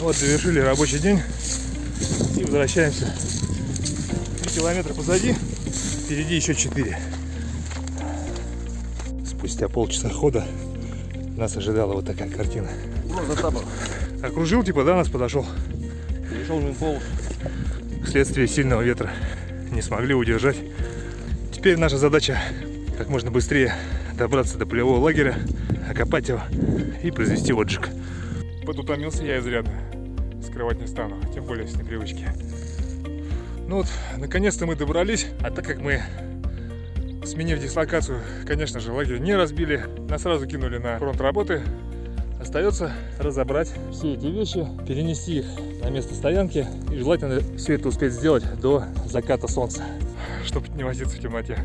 Вот, завершили рабочий день и возвращаемся. 3 километра позади, впереди еще 4. Спустя полчаса хода нас ожидала вот такая картина. Окружил, типа, да, нас подошел. Перешел мимо полос. Вследствие сильного ветра не смогли удержать. Теперь наша задача как можно быстрее добраться до полевого лагеря, окопать его и произвести отжиг. Подутомился я изрядно, скрывать не стану, тем более с непривычки. Ну вот, наконец-то мы добрались, а так как мы, сменив дислокацию, конечно же, лагерь не разбили, нас сразу кинули на фронт работы. Остается разобрать все эти вещи, перенести их на место стоянки и желательно все это успеть сделать до заката солнца, чтобы не возиться в темноте.